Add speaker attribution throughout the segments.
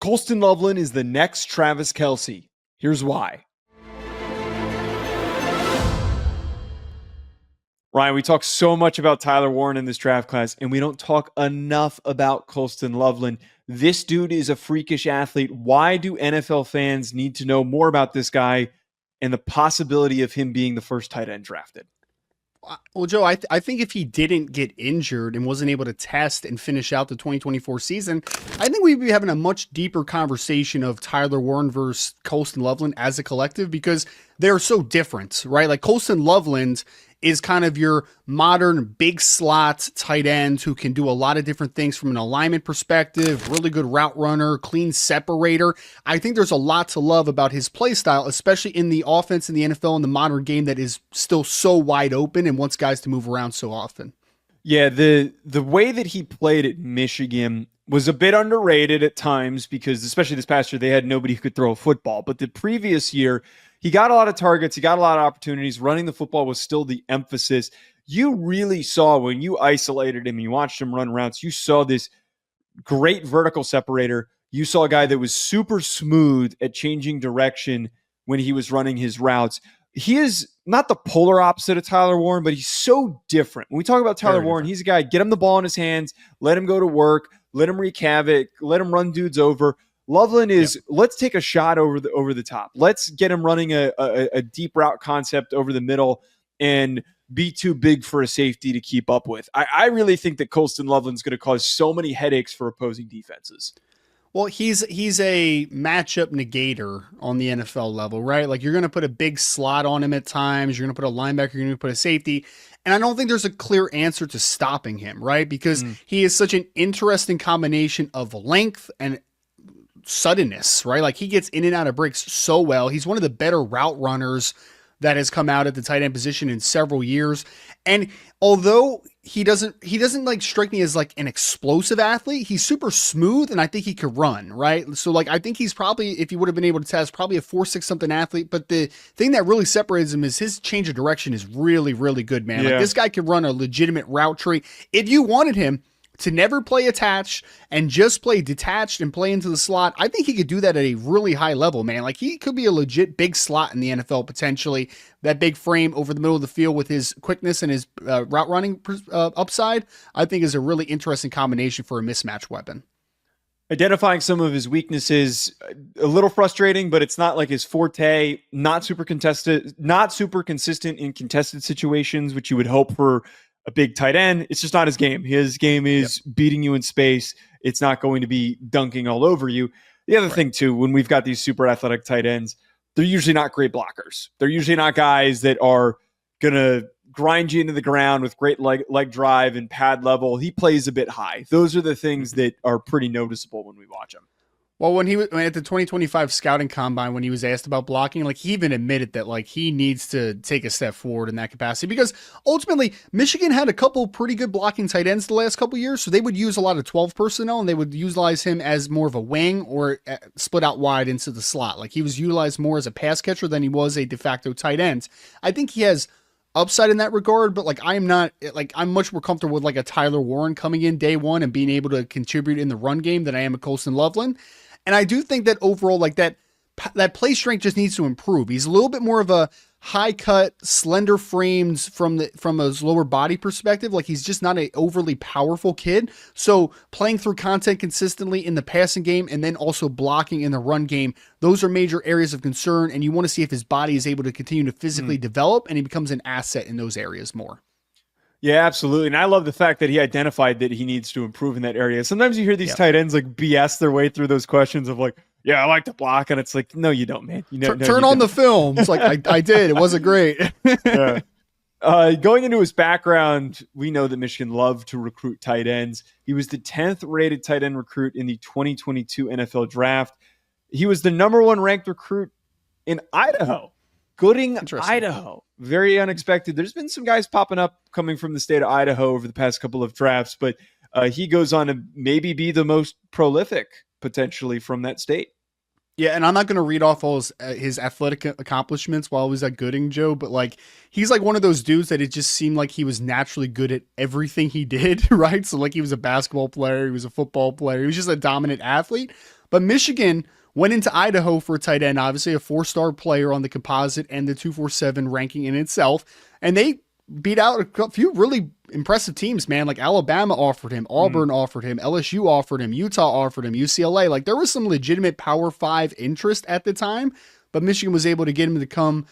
Speaker 1: Colston Loveland is the next Travis Kelce. Here's why. Ryan, we talk so much about Tyler Warren in this draft class, and we don't talk enough about Colston Loveland. This dude is a freakish athlete. Why do NFL fans need to know more about this guy and the possibility of him being the first tight end drafted?
Speaker 2: Well, Joe, I think if he didn't get injured and wasn't able to test and finish out the 2024 season, I think we'd be having a much deeper conversation of Tyler Warren versus Colston Loveland as a collective, because they're so different, right? Like Colston Loveland is kind of your modern big slot tight end who can do a lot of different things from an alignment perspective, really good route runner, clean separator. I think there's a lot to love about his play style, especially in the offense in the NFL and the modern game that is still so wide open and wants guys to move around so often.
Speaker 1: Yeah, the way that he played at Michigan was a bit underrated at times because, especially this past year, they had nobody who could throw a football. But the previous year, he got a lot of targets. He got a lot of opportunities. Running the football was still the emphasis. You really saw when you isolated him, you watched him run routes, you saw this great vertical separator. You saw a guy that was super smooth at changing direction when he was running his routes. He is not the polar opposite of Tyler Warren, but he's so different. When we talk about Tyler Warren, he's a guy, get him the ball in his hands, let him go to work, let him wreak havoc, let him run dudes over. Loveland is, let's take a shot over the top. Let's get him running a deep route concept over the middle and be too big for a safety to keep up with. I really think that Colston Loveland's going to cause so many headaches for opposing defenses.
Speaker 2: Well, he's a matchup negator on the NFL level, right? Like you're going to put a big slot on him at times. You're going to put a linebacker. You're going to put a safety. And I don't think there's a clear answer to stopping him, right? Because he is such an interesting combination of length and suddenness, right? Like he gets in and out of breaks so well. He's one of the better route runners that has come out at the tight end position in several years. And although he doesn't like strike me as like an explosive athlete, he's super smooth and I think he could run, right? So like, I think he's probably, if he would have been able to test, probably a 4.6 something athlete. But the thing that really separates him is his change of direction is really, really good, man. Like this guy could run a legitimate route tree. If you wanted him to never play attached and just play detached and play into the slot, I think he could do that at a really high level, man. Like he could be a legit big slot in the NFL potentially. That big frame over the middle of the field with his quickness and his route running upside, I think is a really interesting combination for a mismatch weapon.
Speaker 1: Identifying some of his weaknesses, a little frustrating, but it's not like his forte, not super consistent in contested situations, which you would hope for a big tight end. It's just not his game. His game is beating you in space. It's not going to be dunking all over you. The other thing too, when we've got these super athletic tight ends, they're usually not great blockers. They're usually not guys that are going to grind you into the ground with great leg drive and pad level. He plays a bit high. Those are the things that are pretty noticeable when we watch him.
Speaker 2: Well, when he was at the 2025 scouting combine, when he was asked about blocking, like he even admitted that like he needs to take a step forward in that capacity, because ultimately Michigan had a couple pretty good blocking tight ends the last couple years. So they would use a lot of 12 personnel and they would utilize him as more of a wing or split out wide into the slot. Like he was utilized more as a pass catcher than he was a de facto tight end. I think he has upside in that regard, but like I'm much more comfortable with like a Tyler Warren coming in day one and being able to contribute in the run game than I am a Colston Loveland. And I do think that overall, like that play strength just needs to improve. He's a little bit more of a high cut, slender frames from his lower body perspective. Like he's just not an overly powerful kid. So playing through content consistently in the passing game and then also blocking in the run game, those are major areas of concern. And you want to see if his body is able to continue to physically develop and he becomes an asset in those areas more.
Speaker 1: Yeah, absolutely. And I love the fact that he identified that he needs to improve in that area. Sometimes you hear these tight ends like BS their way through those questions of like, yeah, I like to block. And it's like, no, you don't, man.
Speaker 2: Turn on the film. It's like, I did. It wasn't great.
Speaker 1: Yeah. Going into his background, we know that Michigan loved to recruit tight ends. He was the 10th rated tight end recruit in the 2022 NFL draft. He was the number 1 ranked recruit in Idaho. Gooding, Idaho. Very unexpected. There's been some guys popping up coming from the state of Idaho over the past couple of drafts, but he goes on to maybe be the most prolific potentially from that state.
Speaker 2: Yeah, and I'm not going to read off all his athletic accomplishments while he was at Gooding, Joe, but like he's like one of those dudes that it just seemed like he was naturally good at everything he did, right? So like he was a basketball player, he was a football player, he was just a dominant athlete. But Michigan went into Idaho for a tight end, obviously a 4-star player on the composite and the 247 ranking in itself. And they beat out a few really impressive teams, man. Like Alabama offered him, Auburn offered him, LSU offered him, Utah offered him, UCLA. Like there was some legitimate Power 5 interest at the time, but Michigan was able to get him to come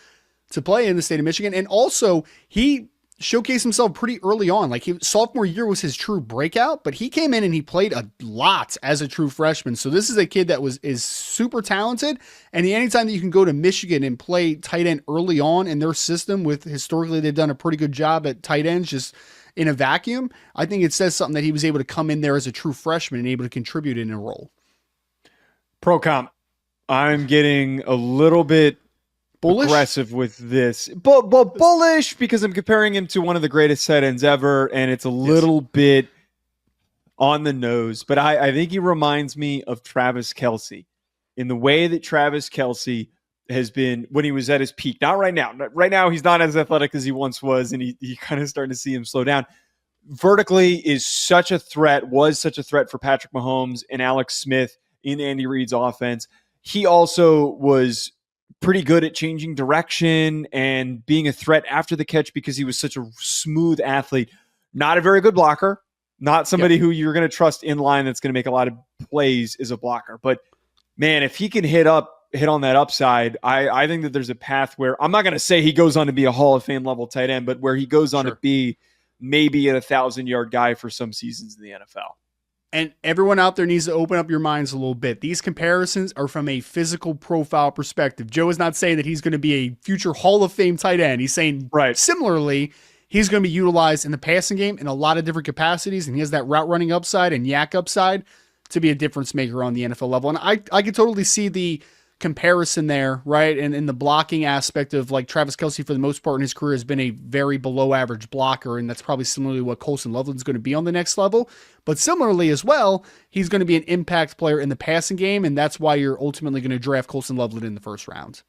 Speaker 2: to play in the state of Michigan. And also he showcased himself pretty early on. Like sophomore year was his true breakout, but he came in and he played a lot as a true freshman. So this is a kid that is super talented. And anytime that you can go to Michigan and play tight end early on in their system, with historically they've done a pretty good job at tight ends just in a vacuum, I think it says something that he was able to come in there as a true freshman and able to contribute in a role.
Speaker 1: Pro comp, I'm getting a little bit bullish? Aggressive with this, but bullish because I'm comparing him to one of the greatest tight ends ever, and it's a little bit on the nose. But I think he reminds me of Travis Kelce in the way that Travis Kelce has been when he was at his peak. Not right now. Right now, he's not as athletic as he once was, and he kind of starting to see him slow down. Vertically is such a threat, was such a threat for Patrick Mahomes and Alex Smith in Andy Reid's offense. He also was pretty good at changing direction and being a threat after the catch because he was such a smooth athlete. Not a very good blocker. Not somebody who you're going to trust in line that's going to make a lot of plays as a blocker. But, man, if he can hit on that upside, I think that there's a path where I'm not going to say he goes on to be a Hall of Fame level tight end, but where he goes on to be maybe a 1,000-yard guy for some seasons in the NFL.
Speaker 2: And everyone out there needs to open up your minds a little bit. These comparisons are from a physical profile perspective. Joe is not saying that he's going to be a future Hall of Fame tight end. He's saying similarly, he's going to be utilized in the passing game in a lot of different capacities, and he has that route running upside and yak upside to be a difference maker on the NFL level. And I could totally see the comparison there, right? And in the blocking aspect of like Travis Kelce for the most part in his career has been a very below average blocker. And that's probably similarly what Colston Loveland is going to be on the next level. But similarly as well, he's going to be an impact player in the passing game. And that's why you're ultimately going to draft Colston Loveland in the first round.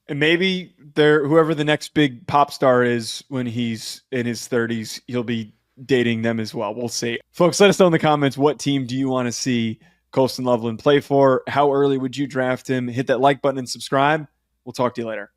Speaker 1: And maybe whoever the next big pop star is when he's in his 30s, he'll be dating them as well. We'll see. Folks, let us know in the comments, what team do you want to see Colston Loveland play for? How early would you draft him? Hit that like button and subscribe. We'll talk to you later.